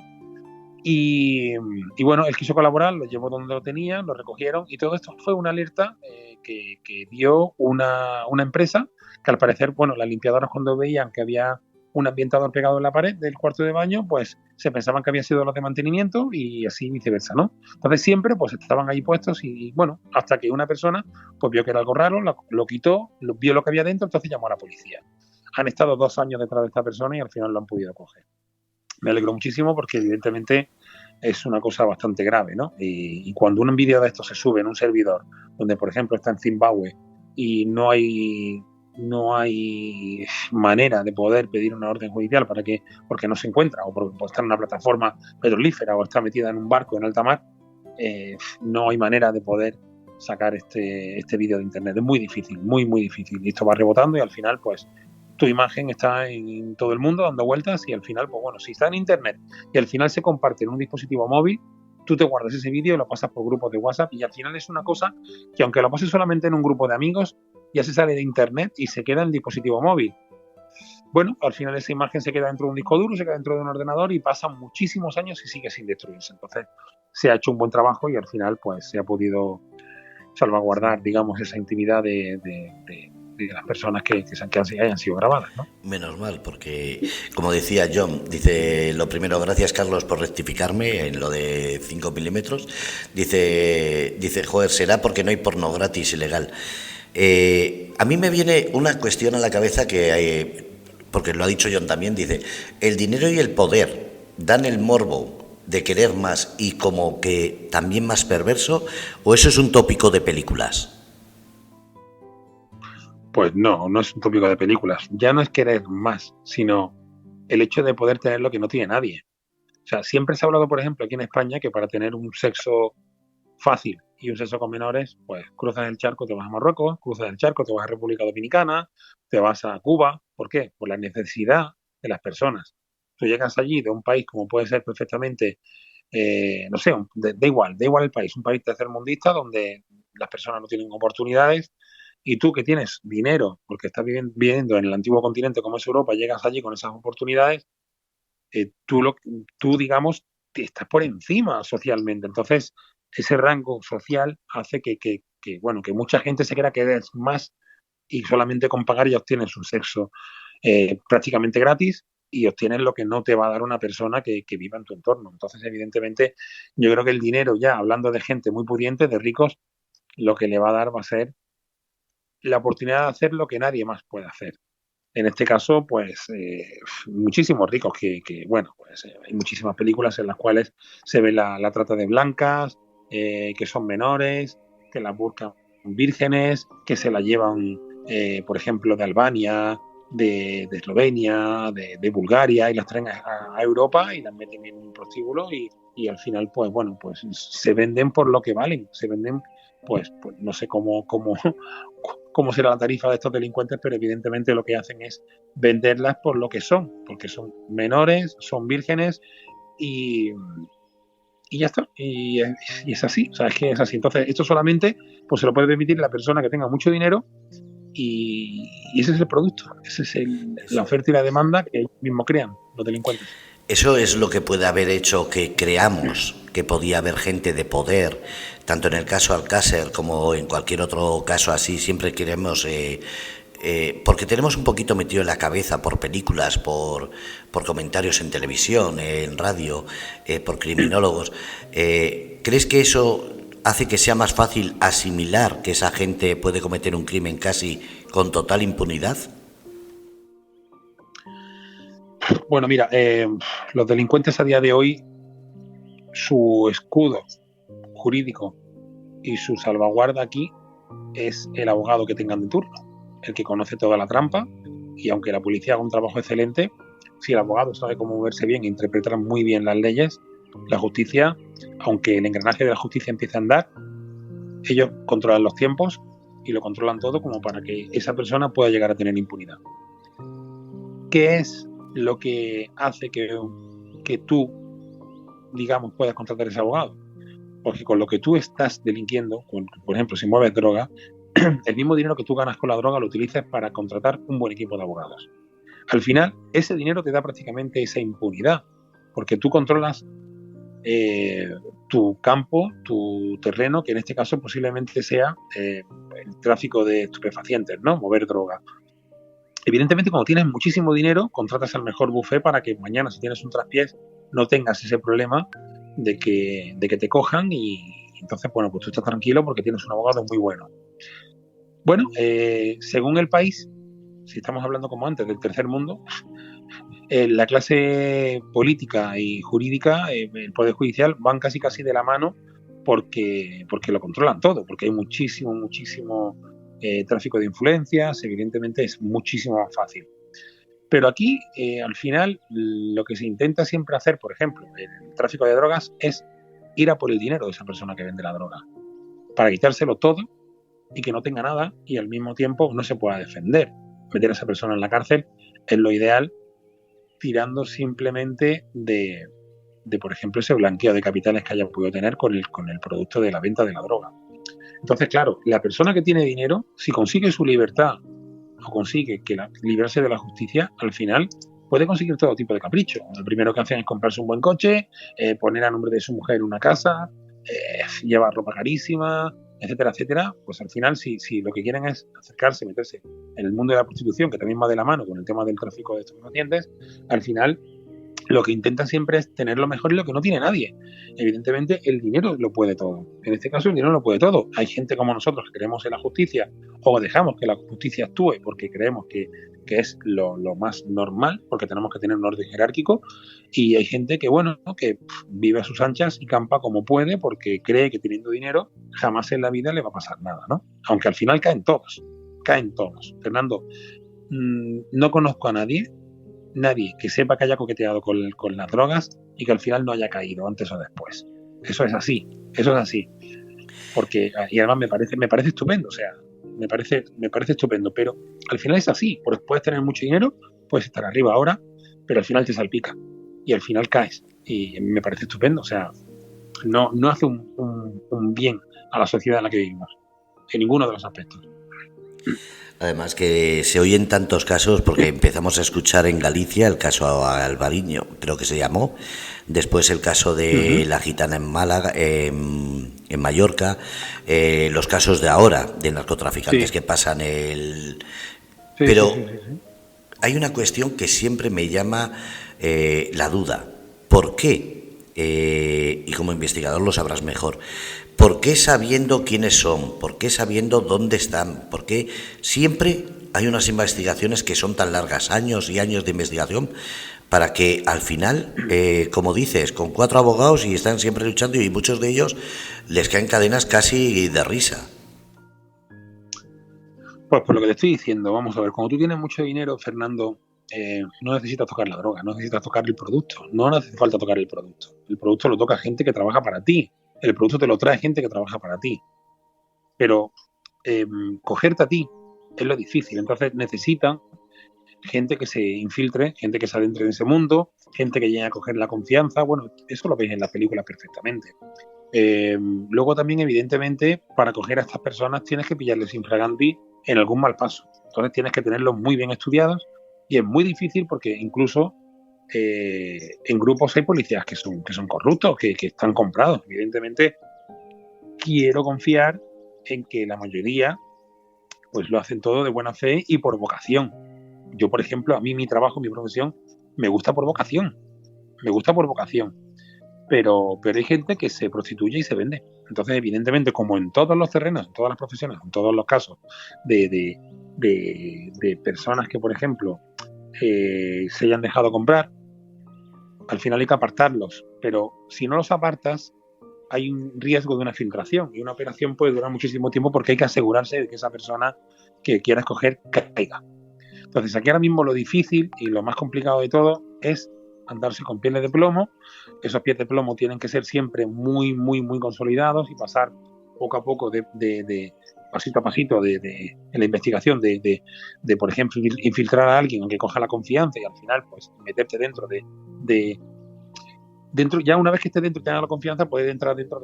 I: Y bueno, él quiso colaborar, lo llevó donde lo tenían, lo recogieron, y todo esto fue una alerta que dio una empresa que, al parecer, bueno, las limpiadoras, cuando veían que había un ambientador pegado en la pared del cuarto de baño, pues se pensaban que habían sido los de mantenimiento, y así viceversa, ¿no? Entonces siempre pues estaban ahí puestos, y bueno, hasta que una persona pues vio que era algo raro, lo quitó, vio lo que había dentro, entonces llamó a la policía. Han estado 2 años detrás de esta persona y al final lo han podido coger. Me alegro muchísimo, porque evidentemente es una cosa bastante grave, ¿no? Y cuando un vídeo de esto se sube en un servidor donde, por ejemplo, está en Zimbabue y no hay manera de poder pedir una orden judicial porque no se encuentra, o porque está en una plataforma petrolífera o está metida en un barco en alta mar, no hay manera de poder sacar este vídeo de internet. Es muy difícil, muy, muy difícil. Y esto va rebotando, y al final, pues, tu imagen está en todo el mundo dando vueltas, y al final, pues bueno, si está en internet y al final se comparte en un dispositivo móvil, tú te guardas ese vídeo y lo pasas por grupos de WhatsApp, y al final es una cosa que, aunque lo pases solamente en un grupo de amigos, ya se sale de internet y se queda en el dispositivo móvil. Bueno, al final esa imagen se queda dentro de un disco duro, se queda dentro de un ordenador, y pasan muchísimos años y sigue sin destruirse. Entonces se ha hecho un buen trabajo, y al final pues se ha podido salvaguardar, digamos, esa intimidad de las personas que hayan sido grabadas, ¿no?
A: Menos mal, porque, como decía John, dice, lo primero, gracias Carlos por rectificarme en lo de 5 milímetros. Dice, joder, será porque no hay porno gratis ilegal. A mí me viene una cuestión a la cabeza porque lo ha dicho John también, dice, el dinero y el poder dan el morbo de querer más y como que también más perverso, o eso es un tópico de películas.
I: Pues no es un tópico de películas. Ya no es querer más, sino el hecho de poder tener lo que no tiene nadie. O sea, siempre se ha hablado, por ejemplo, aquí en España, que para tener un sexo fácil y un sexo con menores, pues cruzas el charco, te vas a Marruecos, cruzas el charco, te vas a República Dominicana, te vas a Cuba. ¿Por qué? Por la necesidad de las personas. Tú llegas allí de un país como puede ser perfectamente, no sé, da igual el país, un país tercermundista donde las personas no tienen oportunidades, y tú, que tienes dinero porque estás viviendo en el antiguo continente como es Europa, llegas allí con esas oportunidades, tú digamos, estás por encima socialmente. Entonces ese rango social hace que mucha gente se crea que es más, y solamente con pagar ya obtienes un sexo prácticamente gratis, y obtienes lo que no te va a dar una persona que viva en tu entorno. Entonces, evidentemente, yo creo que el dinero, ya hablando de gente muy pudiente, de ricos, lo que le va a dar va a ser la oportunidad de hacer lo que nadie más puede hacer. En este caso, pues, muchísimos ricos hay muchísimas películas en las cuales se ve la trata de blancas, que son menores, que las buscan vírgenes, que se las llevan, por ejemplo, de Albania, de Eslovenia, de Bulgaria, y las traen a Europa y las meten en un prostíbulo, y al final, pues bueno, pues se venden por lo que valen, se venden pues no sé cómo será la tarifa de estos delincuentes, pero evidentemente lo que hacen es venderlas por lo que son, porque son menores, son vírgenes y ya está. Y es así, o sea, es que es así. Entonces, esto solamente pues se lo puede permitir la persona que tenga mucho dinero y ese es el producto, esa es la oferta y la demanda que ellos mismos crean, los delincuentes.
A: Eso es lo que puede haber hecho que creamos que podía haber gente de poder, tanto en el caso Alcácer como en cualquier otro caso así. Siempre queremos, porque tenemos un poquito metido en la cabeza por películas, por comentarios en televisión, en radio, por criminólogos. ¿Crees que eso hace que sea más fácil asimilar que esa gente puede cometer un crimen casi con total impunidad?
I: Bueno, mira, los delincuentes a día de hoy, su escudo jurídico y su salvaguarda aquí es el abogado que tengan de turno, el que conoce toda la trampa, y aunque la policía haga un trabajo excelente, si el abogado sabe cómo moverse bien e interpretar muy bien las leyes, la justicia, aunque el engranaje de la justicia empiece a andar, ellos controlan los tiempos y lo controlan todo como para que esa persona pueda llegar a tener impunidad. ¿Qué es lo que hace que tú, digamos, puedas contratar a ese abogado? Porque con lo que tú estás delinquiendo, por ejemplo, si mueves droga, el mismo dinero que tú ganas con la droga lo utilizas para contratar un buen equipo de abogados. Al final, ese dinero te da prácticamente esa impunidad, porque tú controlas tu campo, tu terreno, que en este caso posiblemente sea el tráfico de estupefacientes, ¿no? Mover droga. Evidentemente, cuando tienes muchísimo dinero, contratas al mejor buffet para que mañana, si tienes un traspiés, no tengas ese problema de que te cojan y entonces, bueno, pues tú estás tranquilo porque tienes un abogado muy bueno. Bueno, según el país, si estamos hablando como antes del tercer mundo, la clase política y jurídica, el Poder Judicial, van casi de la mano porque lo controlan todo, porque hay muchísimo tráfico de influencias, evidentemente es muchísimo más fácil. Pero aquí, al final, lo que se intenta siempre hacer, por ejemplo, en el tráfico de drogas, es ir a por el dinero de esa persona que vende la droga, para quitárselo todo y que no tenga nada y al mismo tiempo no se pueda defender. Meter a esa persona en la cárcel es lo ideal, tirando simplemente de por ejemplo, ese blanqueo de capitales que haya podido tener con el producto de la venta de la droga. Entonces, claro, la persona que tiene dinero, si consigue su libertad o consigue librarse de la justicia, al final puede conseguir todo tipo de capricho. Lo primero que hacen es comprarse un buen coche, poner a nombre de su mujer una casa, llevar ropa carísima, etcétera, etcétera. Pues al final, si lo que quieren es acercarse, meterse en el mundo de la prostitución, que también va de la mano con el tema del tráfico de estupefacientes, al final lo que intentan siempre es tener lo mejor y lo que no tiene nadie. Evidentemente, el dinero lo puede todo. En este caso, el dinero lo puede todo. Hay gente como nosotros que creemos en la justicia o dejamos que la justicia actúe porque creemos que es lo más normal, porque tenemos que tener un orden jerárquico, y hay gente que, bueno, que vive a sus anchas y campa como puede porque cree que teniendo dinero jamás en la vida le va a pasar nada, ¿no? Aunque al final caen todos. Fernando, no conozco a nadie que sepa que haya coqueteado con las drogas y que al final no haya caído antes o después. Eso es así. Porque, y además me parece estupendo, o sea, me parece estupendo, pero al final es así. Puedes tener mucho dinero, puedes estar arriba ahora, pero al final te salpica y al final caes. Y me parece estupendo, o sea, no hace un bien a la sociedad en la que vivimos, en ninguno de los aspectos.
A: Además que se oyen tantos casos, porque empezamos a escuchar en Galicia el caso Alvariño, creo que se llamó, después el caso de la gitana en Málaga, en Mallorca, los casos de ahora de narcotraficantes que pasan Pero hay una cuestión que siempre me llama la duda. ¿Por qué? Y como investigador lo sabrás mejor. ¿Por qué sabiendo quiénes son? ¿Por qué sabiendo dónde están? ¿Por qué siempre hay unas investigaciones que son tan largas, años y años de investigación, para que al final, como dices, con 4 abogados y están siempre luchando y muchos de ellos les caen cadenas casi de risa?
I: Pues por lo que te estoy diciendo, vamos a ver, cuando tú tienes mucho dinero, Fernando, no necesitas tocar la droga, no necesitas tocar el producto, no hace falta tocar el producto lo toca gente que trabaja para ti. El producto te lo trae gente que trabaja para ti. pero cogerte a ti es lo difícil. Entonces necesitan gente que se infiltre, gente que se adentre en ese mundo, gente que llegue a coger la confianza. Bueno, eso lo veis en la película perfectamente. Luego también, evidentemente, para coger a estas personas tienes que pillarles infraganti en algún mal paso. Entonces tienes que tenerlos muy bien estudiados y es muy difícil porque incluso en grupos hay policías que son corruptos, que están comprados. Evidentemente, quiero confiar en que la mayoría pues lo hacen todo de buena fe y por vocación. Yo, por ejemplo, a mí mi trabajo, mi profesión, me gusta por vocación. Pero hay gente que se prostituye y se vende. Entonces, evidentemente, como en todos los terrenos, en todas las profesiones, en todos los casos de personas que, por ejemplo, se hayan dejado comprar, al final hay que apartarlos. Pero si no los apartas, hay un riesgo de una filtración y una operación puede durar muchísimo tiempo porque hay que asegurarse de que esa persona que quiera escoger caiga. Entonces, aquí ahora mismo lo difícil y lo más complicado de todo es andarse con pieles de plomo. Esos pies de plomo tienen que ser siempre muy, muy, muy consolidados y pasar poco a poco, de pasito a pasito, en la investigación de, por ejemplo, infiltrar a alguien aunque coja la confianza y al final, pues, meterte dentro dentro, ya una vez que esté dentro y tenga la confianza, puede entrar dentro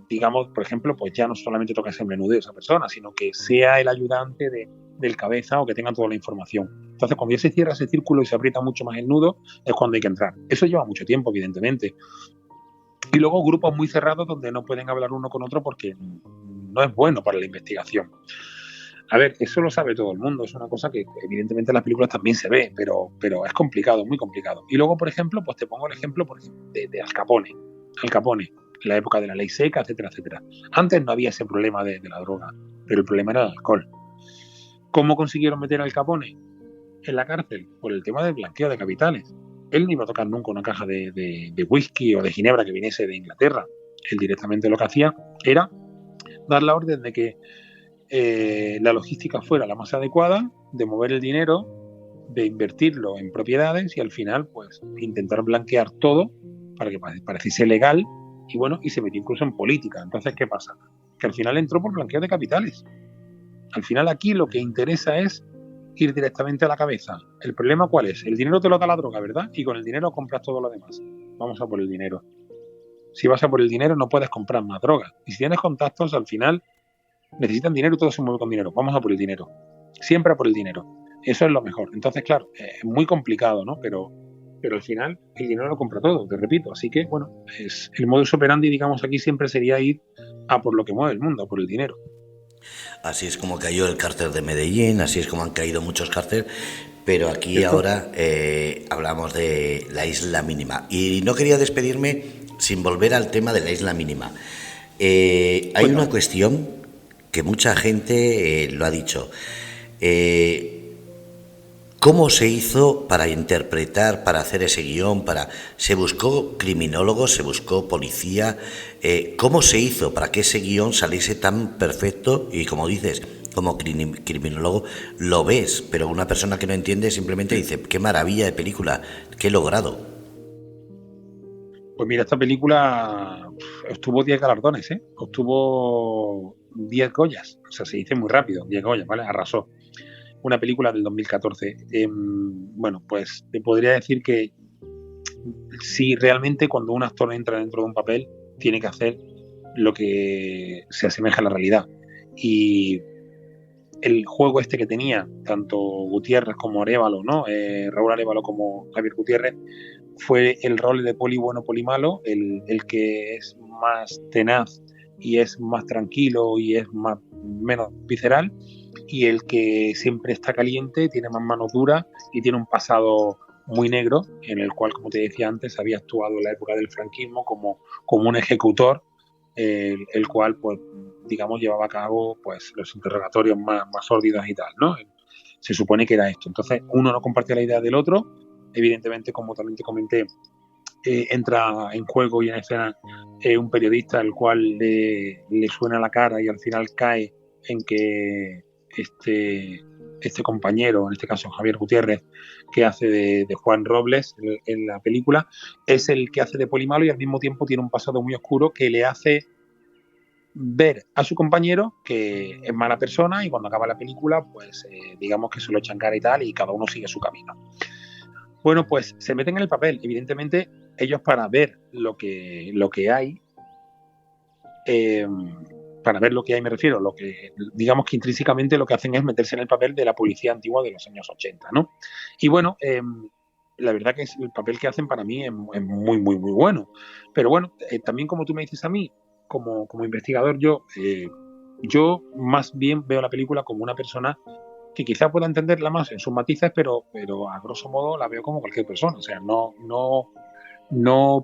I: digamos, por ejemplo, pues ya no solamente toca ese menudeo esa persona, sino que sea el ayudante del cabeza o que tenga toda la información. Entonces, cuando ya se cierra ese círculo y se aprieta mucho más el nudo, es cuando hay que entrar. Eso lleva mucho tiempo, evidentemente. Y luego grupos muy cerrados donde no pueden hablar uno con otro porque no es bueno para la investigación. A ver, eso lo sabe todo el mundo, es una cosa que evidentemente en las películas también se ve, pero es complicado, muy complicado. Y luego, por ejemplo, pues te pongo el ejemplo de Al Capone. Al Capone, la época de la ley seca, etcétera, etcétera. Antes no había ese problema de la droga, pero el problema era el alcohol. ¿Cómo consiguieron meter a Al Capone en la cárcel? Por el tema del blanqueo de capitales. Él no iba a tocar nunca una caja de whisky o de ginebra que viniese de Inglaterra. Él directamente lo que hacía era dar la orden de que la logística fuera la más adecuada, de mover el dinero, de invertirlo en propiedades y al final pues intentar blanquear todo para que pareciese legal y bueno, y se metió incluso en política. Entonces, ¿qué pasa? Que al final entró por blanqueo de capitales. Al final aquí lo que interesa es ir directamente a la cabeza. ¿El problema cuál es? El dinero te lo da la droga, ¿verdad? Y con el dinero compras todo lo demás. Vamos a por el dinero. Si vas a por el dinero no puedes comprar más droga. Y si tienes contactos, al final necesitan dinero y todo se mueve con dinero. Vamos a por el dinero. Siempre a por el dinero. Eso es lo mejor. Entonces, claro, es muy complicado, ¿no? Pero al final el dinero lo compra todo, te repito. Así que, bueno, es el modus operandi, digamos, aquí siempre sería ir a por lo que mueve el mundo, a por el dinero.
A: Así es como cayó el cártel de Medellín, así es como han caído muchos cárteles, pero aquí ahora hablamos de la isla mínima. Y no quería despedirme sin volver al tema de la isla mínima. Hay una cuestión que mucha gente lo ha dicho. ¿Cómo se hizo para interpretar, para hacer ese guión? ¿Se buscó criminólogos, se buscó policía? ¿Cómo se hizo para que ese guión saliese tan perfecto? Y como dices, como criminólogo lo ves, pero una persona que no entiende simplemente dice, qué maravilla de película, qué logrado.
I: Pues mira, esta película obtuvo 10 galardones, obtuvo 10 Goyas, o sea, se dice muy rápido, 10 Goyas, ¿vale? Arrasó. Una película del 2014. Bueno, pues te podría decir que si realmente cuando un actor entra dentro de un papel, tiene que hacer lo que se asemeja a la realidad. Y el juego este que tenía, tanto Gutiérrez como Arévalo, ¿no? Raúl Arévalo como Javier Gutiérrez, fue el rol de poli bueno, poli malo, el que es más tenaz y es más tranquilo y es menos visceral, y el que siempre está caliente, tiene más mano dura y tiene un pasado muy negro, en el cual, como te decía antes, había actuado en la época del franquismo como un ejecutor, el cual, pues, digamos, llevaba a cabo pues los interrogatorios más sórdidos y tal, ¿no? Se supone que era esto. Entonces, uno no compartía la idea del otro. Evidentemente, como también te comenté, entra en juego y en escena un periodista al cual le suena la cara y al final cae en que este compañero, en este caso Javier Gutiérrez, que hace de Juan Robles en la película, es el que hace de poli malo y al mismo tiempo tiene un pasado muy oscuro que le hace ver a su compañero que es mala persona y cuando acaba la película, pues digamos que se lo echan cara y tal y cada uno sigue su camino. Bueno, pues se meten en el papel. Evidentemente, ellos para ver lo que hay, para ver lo que hay me refiero, lo que digamos que intrínsecamente lo que hacen es meterse en el papel de la policía antigua de los años 80, ¿no? Y bueno, la verdad que el papel que hacen para mí es muy, muy, muy bueno. Pero bueno, también como tú me dices a mí, como investigador, yo más bien veo la película como una persona que quizá pueda entenderla más en sus matices, pero a grosso modo la veo como cualquier persona. O sea, no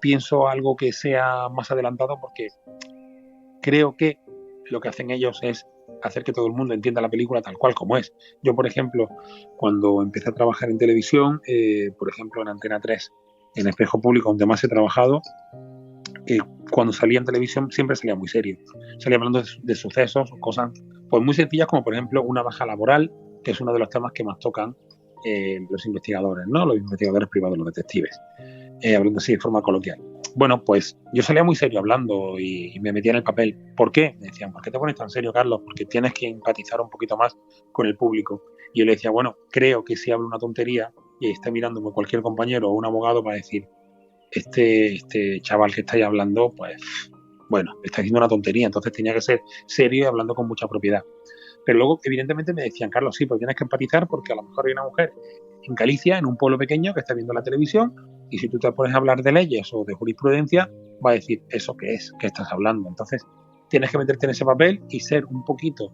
I: pienso algo que sea más adelantado porque creo que lo que hacen ellos es hacer que todo el mundo entienda la película tal cual como es. Yo, por ejemplo, cuando empecé a trabajar en televisión, por ejemplo en Antena 3, en Espejo Público, donde más he trabajado, cuando salía en televisión siempre salía muy serio. Salía hablando de sucesos, cosas pues muy sencillas como, por ejemplo, una baja laboral, que es uno de los temas que más tocan los investigadores, ¿no? Los investigadores privados, los detectives, hablando así de forma coloquial. Bueno, pues yo salía muy serio hablando y me metía en el papel. ¿Por qué? Me decían, ¿por qué te pones tan serio, Carlos? Porque tienes que empatizar un poquito más con el público. Y yo le decía, bueno, creo que si hablo una tontería y está mirándome cualquier compañero o un abogado para decir, este chaval que estáis hablando, pues, bueno, está diciendo una tontería, entonces tenía que ser serio y hablando con mucha propiedad. Pero luego, evidentemente, me decían, Carlos, sí, pues tienes que empatizar porque a lo mejor hay una mujer en Galicia, en un pueblo pequeño, que está viendo la televisión y si tú te pones a hablar de leyes o de jurisprudencia, va a decir, ¿eso qué es? ¿Qué estás hablando? Entonces, tienes que meterte en ese papel y ser un poquito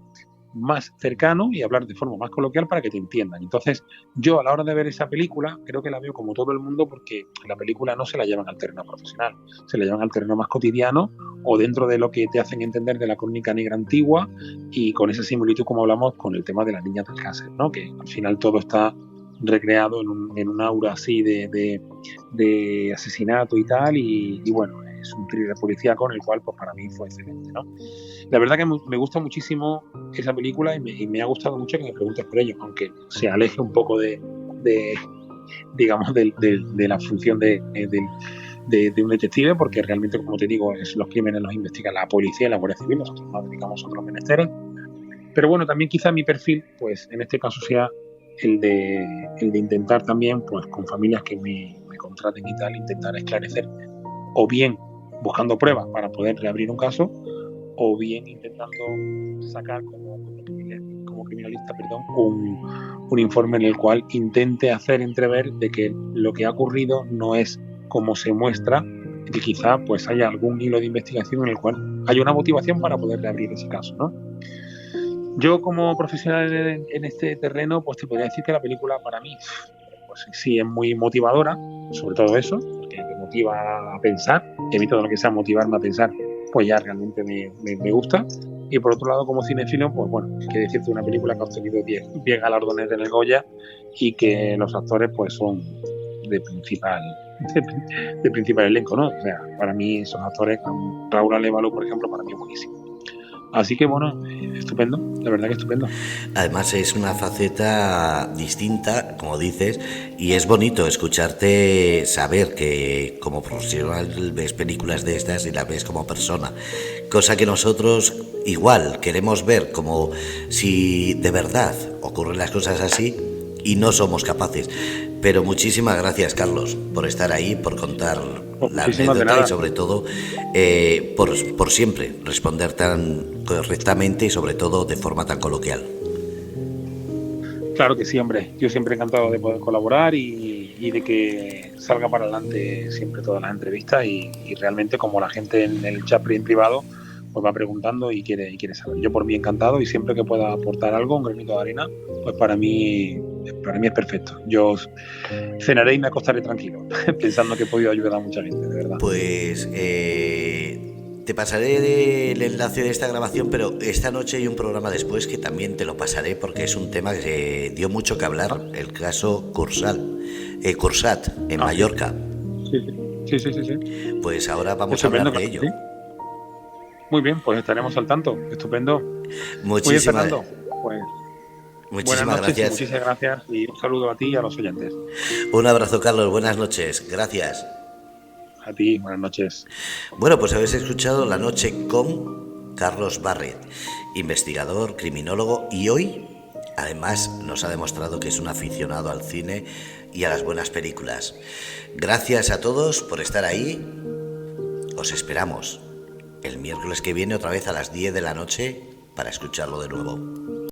I: más cercano y hablar de forma más coloquial para que te entiendan. Entonces, yo a la hora de ver esa película, creo que la veo como todo el mundo porque la película no se la llevan al terreno profesional, se la llevan al terreno más cotidiano o dentro de lo que te hacen entender de la crónica negra antigua y con esa similitud, como hablamos, con el tema de la niña del cáncer, ¿no? Que al final todo está recreado en un aura así de asesinato y tal y bueno, es un thriller policíaco en el cual pues para mí fue excelente, ¿no? La verdad que me gusta muchísimo esa película y me ha gustado mucho que me preguntes por ello, aunque se aleje un poco de la función de un detective, porque realmente, como te digo, los crímenes los investiga la policía y la Guardia Civil, nosotros nos dedicamos a otros menesteres. Pero bueno, también quizá mi perfil, pues en este caso sea el de intentar también, pues con familias que me contraten y tal, intentar esclarecer, o bien buscando pruebas para poder reabrir un caso, o bien intentando sacar como criminalista, un informe en el cual intente hacer entrever de que lo que ha ocurrido no es como se muestra, que quizá pues haya algún hilo de investigación en el cual haya una motivación para poder reabrir ese caso, ¿no? Yo como profesional en este terreno, pues te podría decir que la película para mí, pues sí es muy motivadora, sobre todo eso, porque me motiva a pensar, y a mí todo lo que sea motivarme a pensar, pues ya realmente me gusta. Y por otro lado, como cinéfilo, pues bueno, hay que decirte una película que ha obtenido 10 galardones en el Goya y que los actores pues son de principal elenco, ¿no? O sea, para mí esos actores, Raúl Alévalo, por ejemplo, para mí es buenísimo. Así que bueno, estupendo, la verdad que estupendo.
A: Además es una faceta distinta, como dices, y es bonito escucharte saber que como profesional ves películas de estas y las ves como persona, cosa que nosotros igual queremos ver como si de verdad ocurren las cosas así y no somos capaces. Pero muchísimas gracias, Carlos, por estar ahí, por contar la anécdota y sobre todo por siempre responder tan correctamente y sobre todo de forma tan coloquial.
I: Claro que sí, hombre. Yo siempre encantado de poder colaborar y de que salga para adelante siempre todas las entrevistas y realmente como la gente en el chat en privado pues va preguntando y quiere saber. Yo por mí encantado y siempre que pueda aportar algo, un granito de arena, pues para mí es perfecto. Yo cenaré y me acostaré tranquilo, pensando que he podido ayudar a mucha gente, de verdad.
A: Pues te pasaré el enlace de esta grabación, pero esta noche hay un programa después que también te lo pasaré porque es un tema que dio mucho que hablar, el caso Cursat en Mallorca. Sí. Pues ahora vamos a hablar de ello. ¿Sí?
I: Muy bien, pues estaremos al tanto. Estupendo.
A: Muchísimas
I: gracias. Muchísimas gracias y un saludo a ti y a los oyentes.
A: Un abrazo, Carlos. Buenas noches. Gracias.
I: A ti, buenas noches.
A: Bueno, pues habéis escuchado La Noche con Carlos Barret, investigador, criminólogo y hoy, además, nos ha demostrado que es un aficionado al cine y a las buenas películas. Gracias a todos por estar ahí. Os esperamos el miércoles que viene otra vez a las 10 de la noche para escucharlo de nuevo.